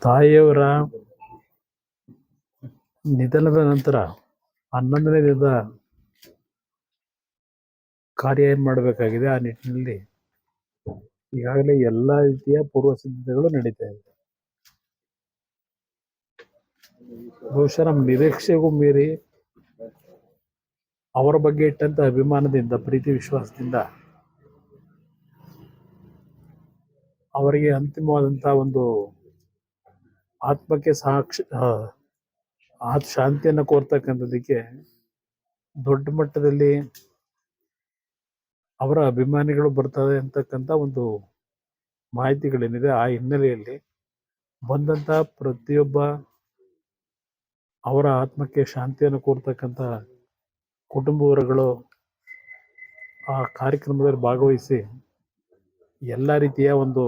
ತಾಯಿಯವರ ನಿಧನದ ನಂತರ 11ನೇ ದಿನದ ಕಾರ್ಯ ಏನು ಮಾಡಬೇಕಾಗಿದೆ ಆ ನಿಟ್ಟಿನಲ್ಲಿ ಈಗಾಗಲೇ ಎಲ್ಲ ರೀತಿಯ ಪೂರ್ವ ಸಿದ್ಧತೆಗಳು ನಡೀತಾ ಇದೆ. ಬಹುಶಃ ನಮ್ಮ ನಿರೀಕ್ಷೆಗೂ ಮೀರಿ ಅವರ ಬಗ್ಗೆ ಇಟ್ಟಂತ ಅಭಿಮಾನದಿಂದ, ಪ್ರೀತಿ ವಿಶ್ವಾಸದಿಂದ ಅವರಿಗೆ ಅಂತಿಮವಾದಂತಹ ಒಂದು ಆತ್ಮಕ್ಕೆ ಶಾಂತಿಯನ್ನು ಕೋರ್ತಕ್ಕಂಥದ್ದಕ್ಕೆ ದೊಡ್ಡ ಮಟ್ಟದಲ್ಲಿ ಅವರ ಅಭಿಮಾನಿಗಳು ಬರ್ತಾರೆ ಅಂತಕ್ಕಂಥ ಒಂದು ಮಾಹಿತಿಗಳೇನಿದೆ. ಆ ಹಿನ್ನೆಲೆಯಲ್ಲಿ ಬಂದಂತ ಪ್ರತಿಯೊಬ್ಬ ಅವರ ಆತ್ಮಕ್ಕೆ ಶಾಂತಿಯನ್ನು ಕೋರ್ತಕ್ಕಂಥ ಕುಟುಂಬವರುಗಳು ಆ ಕಾರ್ಯಕ್ರಮದಲ್ಲಿ ಭಾಗವಹಿಸಿ ಎಲ್ಲ ರೀತಿಯ ಒಂದು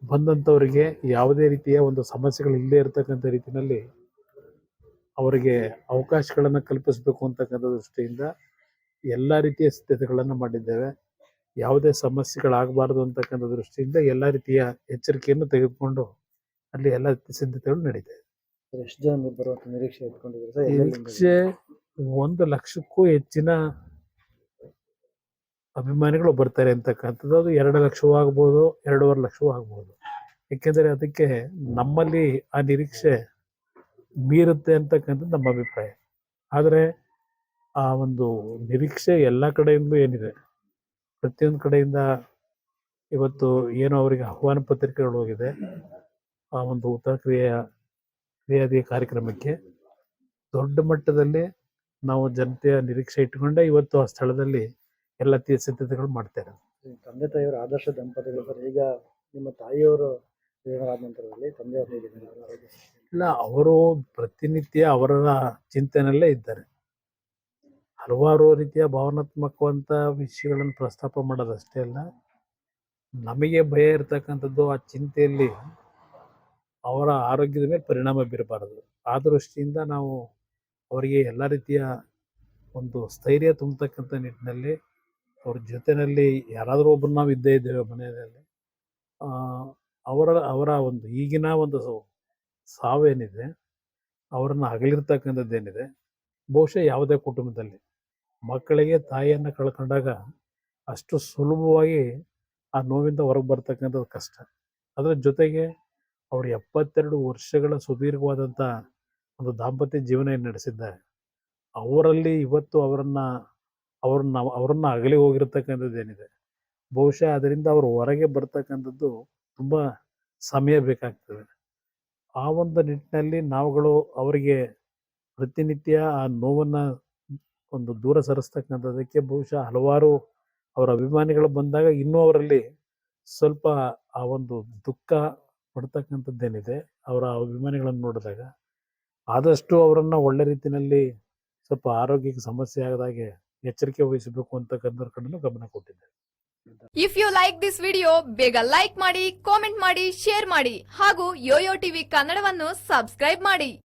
ಬಂದಂಥವರಿಗೆ ಯಾವುದೇ ರೀತಿಯ ಒಂದು ಸಮಸ್ಯೆಗಳು ಇಲ್ಲದೆ ಇರತಕ್ಕಂಥ ರೀತಿಯಲ್ಲಿ ಅವರಿಗೆ ಅವಕಾಶಗಳನ್ನು ಕಲ್ಪಿಸಬೇಕು ಅಂತಕ್ಕಂಥ ದೃಷ್ಟಿಯಿಂದ ಎಲ್ಲ ರೀತಿಯ ಸಿದ್ಧತೆಗಳನ್ನು ಮಾಡಿದ್ದೇವೆ. ಯಾವುದೇ ಸಮಸ್ಯೆಗಳಾಗಬಾರ್ದು ಅಂತಕ್ಕಂಥ ದೃಷ್ಟಿಯಿಂದ ಎಲ್ಲ ರೀತಿಯ ಎಚ್ಚರಿಕೆಯನ್ನು ತೆಗೆದುಕೊಂಡು ಅಲ್ಲಿ ಎಲ್ಲ ಸಿದ್ಧತೆಗಳು ನಡೀತವೆ. ಎಷ್ಟು ಜನ ಬರುವಂತ ನಿರೀಕ್ಷೆ ಇಟ್ಕೊಂಡಿದ್ದೀರಾ? ನಿರೀಕ್ಷೆ 1 ಲಕ್ಷಕ್ಕೂ ಹೆಚ್ಚಿನ ಅಭಿಮಾನಿಗಳು ಬರ್ತಾರೆ ಅಂತಕ್ಕಂಥದ್ದು. ಅದು 2 ಲಕ್ಷವೂ ಆಗ್ಬೋದು, 2.5 ಲಕ್ಷವೂ ಆಗ್ಬೋದು. ಏಕೆಂದರೆ ಅದಕ್ಕೆ ನಮ್ಮಲ್ಲಿ ಆ ನಿರೀಕ್ಷೆ ಮೀರುತ್ತೆ ಅಂತಕ್ಕಂಥದ್ದು ನಮ್ಮ ಅಭಿಪ್ರಾಯ. ಆದರೆ ಆ ಒಂದು ನಿರೀಕ್ಷೆ ಎಲ್ಲ ಕಡೆಯಿಂದಲೂ ಏನಿದೆ, ಪ್ರತಿಯೊಂದು ಕಡೆಯಿಂದ ಇವತ್ತು ಏನು ಅವರಿಗೆ ಆಹ್ವಾನ ಪತ್ರಿಕೆಗಳು ಹೋಗಿದೆ, ಆ ಒಂದು ಉತ್ತರ ಕ್ರಿಯಾದಿ ಕಾರ್ಯಕ್ರಮಕ್ಕೆ ದೊಡ್ಡ ಮಟ್ಟದಲ್ಲಿ ನಾವು ಜನತೆಯ ನಿರೀಕ್ಷೆ ಇಟ್ಟುಕೊಂಡೆ ಇವತ್ತು ಆ ಸ್ಥಳದಲ್ಲಿ ಎಲ್ಲ ಸಿದ್ಧತೆಗಳು ಮಾಡ್ತಾರೆ. ತಂದೆ ತಾಯಿಯವರ ಆದರ್ಶ ದಂಪತಿಗಳು ಸರ್. ಈಗ ನಿಮ್ಮ ತಾಯಿಯವರು ಆದ ನಂತರದಲ್ಲಿ ತಂದೆಯವರು ಇಲ್ಲ, ಅವರು ಪ್ರತಿನಿತ್ಯ ಅವರ ಚಿಂತನೆಯಲ್ಲೇ ಇದ್ದಾರೆ. ಹಲವಾರು ರೀತಿಯ ಭಾವನಾತ್ಮಕವಂತ ವಿಷಯಗಳನ್ನು ಪ್ರಸ್ತಾಪ ಮಾಡೋದಷ್ಟೇ ಅಲ್ಲ, ನಮಗೆ ಭಯ ಇರತಕ್ಕಂಥದ್ದು ಆ ಚಿಂತೆಯಲ್ಲಿ ಅವರ ಆರೋಗ್ಯದ ಮೇಲೆ ಪರಿಣಾಮ ಬೀರಬಾರದು. ಆ ದೃಷ್ಟಿಯಿಂದ ನಾವು ಅವರಿಗೆ ಎಲ್ಲ ರೀತಿಯ ಒಂದು ಸ್ಥೈರ್ಯ ತುಂಬತಕ್ಕಂಥ ನಿಟ್ಟಿನಲ್ಲಿ ಅವ್ರ ಜೊತೆಯಲ್ಲಿ ಯಾರಾದರೂ ಒಬ್ಬರು ನಾವು ಇದ್ದೇ ಇದ್ದೇವೆ ಮನೆಯಲ್ಲಿ. ಅವರ ಒಂದು ಈಗಿನ ಒಂದು ಸಾವೇನಿದೆ, ಅವರನ್ನು ಅಗಲಿರ್ತಕ್ಕಂಥದ್ದೇನಿದೆ, ಬಹುಶಃ ಯಾವುದೇ ಕುಟುಂಬದಲ್ಲಿ ಮಕ್ಕಳಿಗೆ ತಾಯಿಯನ್ನು ಕಳ್ಕೊಂಡಾಗ ಅಷ್ಟು ಸುಲಭವಾಗಿ ಆ ನೋವಿಂದ ಹೊರಗೆ ಬರ್ತಕ್ಕಂಥದ್ದು ಕಷ್ಟ. ಅದರ ಜೊತೆಗೆ ಅವರು 72 ವರ್ಷಗಳ ಸುದೀರ್ಘವಾದಂಥ ಒಂದು ದಾಂಪತ್ಯ ಜೀವನ ಏನು ನಡೆಸಿದ್ದಾರೆ, ಅವರಲ್ಲಿ ಇವತ್ತು ಅವರನ್ನ ಅಗಲಿ ಹೋಗಿರ್ತಕ್ಕಂಥದ್ದೇನಿದೆ, ಬಹುಶಃ ಅದರಿಂದ ಅವರು ಹೊರಗೆ ಬರ್ತಕ್ಕಂಥದ್ದು ತುಂಬ ಸಮಯ ಬೇಕಾಗ್ತದೆ. ಆ ಒಂದು ನಿಟ್ಟಿನಲ್ಲಿ ನಾವುಗಳು ಅವರಿಗೆ ಪ್ರತಿನಿತ್ಯ ಆ ನೋವನ್ನು ಒಂದು ದೂರ ಸರಿಸ್ತಕ್ಕಂಥದ್ದಕ್ಕೆ ಬಹುಶಃ ಹಲವಾರು ಅವರ ಅಭಿಮಾನಿಗಳು ಬಂದಾಗ ಇನ್ನೂ ಅವರಲ್ಲಿ ಸ್ವಲ್ಪ ಆ ಒಂದು ದುಃಖ ಪಡ್ತಕ್ಕಂಥದ್ದೇನಿದೆ, ಅವರ ಅಭಿಮಾನಿಗಳನ್ನು ನೋಡಿದಾಗ ಆದಷ್ಟು ಅವರನ್ನು ಒಳ್ಳೆ ರೀತಿಯಲ್ಲಿ ಸ್ವಲ್ಪ ಆರೋಗ್ಯಕ್ಕೆ ಸಮಸ್ಯೆ ಆಗದಾಗೆ ಎಚ್ಚರಿಕೆ ವಹಿಸಬೇಕು ಅಂತಕ್ಕಂಥ ಕಡೆನೂ ಗಮನ ಕೊಟ್ಟಿದ್ದಾರೆ. If you like this video, ಬೇಗ ಲೈಕ್ ಮಾಡಿ, ಕಾಮೆಂಟ್ ಮಾಡಿ, ಶೇರ್ ಮಾಡಿ ಹಾಗೂ ಯೋಯೋ ಟಿವಿ ಕನ್ನಡವನ್ನು ಸಬ್ಸ್ಕ್ರೈಬ್ ಮಾಡಿ.